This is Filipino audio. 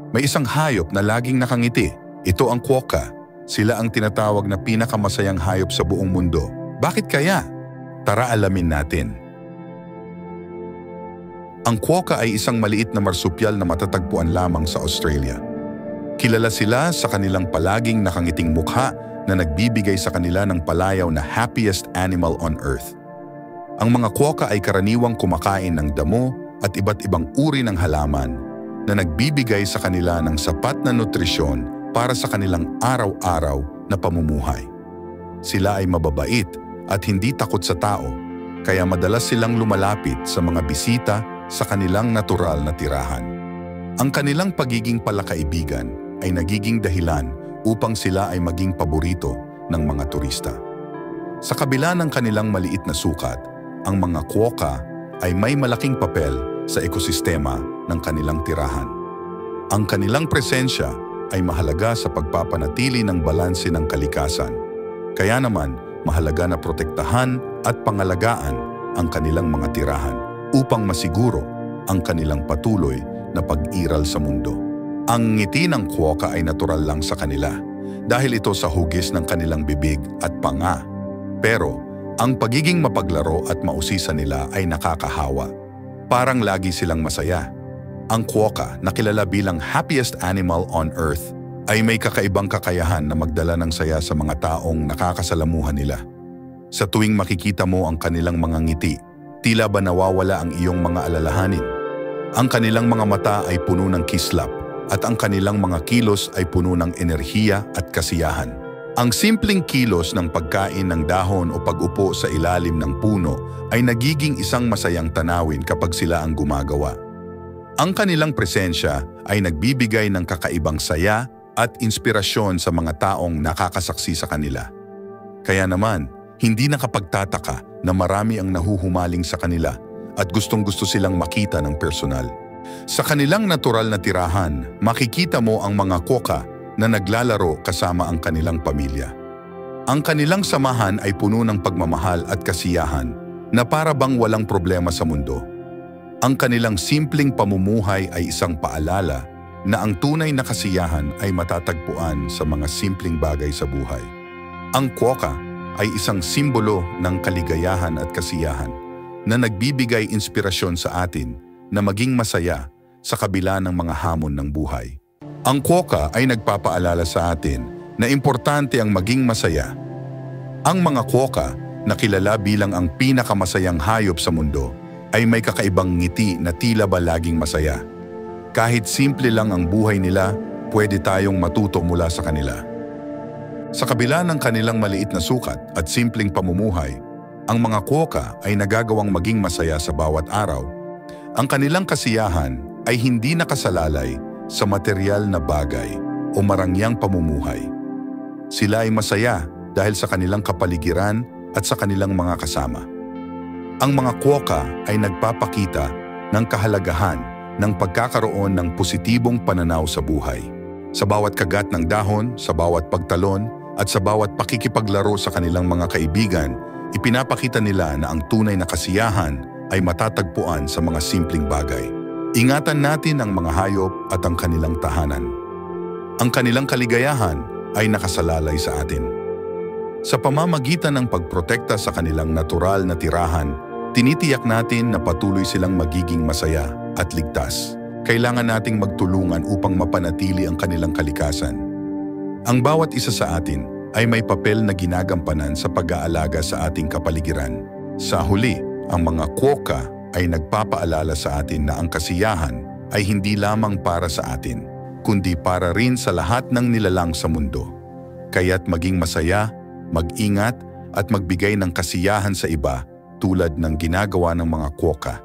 May isang hayop na laging nakangiti. Ito ang quokka. Sila ang tinatawag na pinakamasayang hayop sa buong mundo. Bakit kaya? Tara alamin natin. Ang quokka ay isang maliit na marsupial na matatagpuan lamang sa Australia. Kilala sila sa kanilang palaging nakangiting mukha na nagbibigay sa kanila ng palayaw na happiest animal on earth. Ang mga quokka ay karaniwang kumakain ng damo at iba't ibang uri ng halaman na nagbibigay sa kanila ng sapat na nutrisyon para sa kanilang araw-araw na pamumuhay. Sila ay mababait at hindi takot sa tao, kaya madalas silang lumalapit sa mga bisita sa kanilang natural na tirahan. Ang kanilang pagiging palakaibigan ay nagiging dahilan upang sila ay maging paborito ng mga turista. Sa kabila ng kanilang maliit na sukat, ang mga quokka ay may malaking papel sa ekosistema ng kanilang tirahan. Ang kanilang presensya ay mahalaga sa pagpapanatili ng balanse ng kalikasan. Kaya naman, mahalaga na protektahan at pangalagaan ang kanilang mga tirahan upang masiguro ang kanilang patuloy na pag-iral sa mundo. Ang ngiti ng quokka ay natural lang sa kanila dahil ito sa hugis ng kanilang bibig at panga. Pero ang pagiging mapaglaro at mausisa nila ay nakakahawa. Parang lagi silang masaya. Ang quokka, na kilala bilang happiest animal on earth, ay may kakaibang kakayahan na magdala ng saya sa mga taong nakakasalamuhan nila. Sa tuwing makikita mo ang kanilang mga ngiti, tila ba nawawala ang iyong mga alalahanin? Ang kanilang mga mata ay puno ng kislap at ang kanilang mga kilos ay puno ng enerhiya at kasiyahan. Ang simpleng kilos ng pagkain ng dahon o pag-upo sa ilalim ng puno ay nagiging isang masayang tanawin kapag sila ang gumagawa. Ang kanilang presensya ay nagbibigay ng kakaibang saya at inspirasyon sa mga taong nakakasaksi sa kanila. Kaya naman, hindi nakapagtataka na marami ang nahuhumaling sa kanila at gustong-gusto silang makita ng personal. Sa kanilang natural na tirahan, makikita mo ang mga quokka na naglalaro kasama ang kanilang pamilya. Ang kanilang samahan ay puno ng pagmamahal at kasiyahan na para bang walang problema sa mundo. Ang kanilang simpleng pamumuhay ay isang paalala na ang tunay na kasiyahan ay matatagpuan sa mga simpleng bagay sa buhay. Ang quokka ay isang simbolo ng kaligayahan at kasiyahan na nagbibigay inspirasyon sa atin na maging masaya sa kabila ng mga hamon ng buhay. Ang quokka ay nagpapaalala sa atin na importante ang maging masaya. Ang mga quokka, na kilala bilang ang pinakamasayang hayop sa mundo, ay may kakaibang ngiti na tila ba laging masaya. Kahit simple lang ang buhay nila, pwede tayong matuto mula sa kanila. Sa kabila ng kanilang maliit na sukat at simpleng pamumuhay, ang mga quokka ay nagagawang maging masaya sa bawat araw. Ang kanilang kasiyahan ay hindi nakasalalay sa material na bagay o marangyang pamumuhay. Sila ay masaya dahil sa kanilang kapaligiran at sa kanilang mga kasama. Ang mga quokka ay nagpapakita ng kahalagahan ng pagkakaroon ng positibong pananaw sa buhay. Sa bawat kagat ng dahon, sa bawat pagtalon, at sa bawat pakikipaglaro sa kanilang mga kaibigan, ipinapakita nila na ang tunay na kasiyahan ay matatagpuan sa mga simpleng bagay. Ingatan natin ang mga hayop at ang kanilang tahanan. Ang kanilang kaligayahan ay nakasalalay sa atin. Sa pamamagitan ng pagprotekta sa kanilang natural na tirahan, tinitiyak natin na patuloy silang magiging masaya at ligtas. Kailangan nating magtulungan upang mapanatili ang kanilang kalikasan. Ang bawat isa sa atin ay may papel na ginagampanan sa pag-aalaga sa ating kapaligiran. Sa huli, ang mga quokka ay nagpapaalala sa atin na ang kasiyahan ay hindi lamang para sa atin, kundi para rin sa lahat ng nilalang sa mundo. Kaya't maging masaya, mag-ingat at magbigay ng kasiyahan sa iba tulad ng ginagawa ng mga quokka.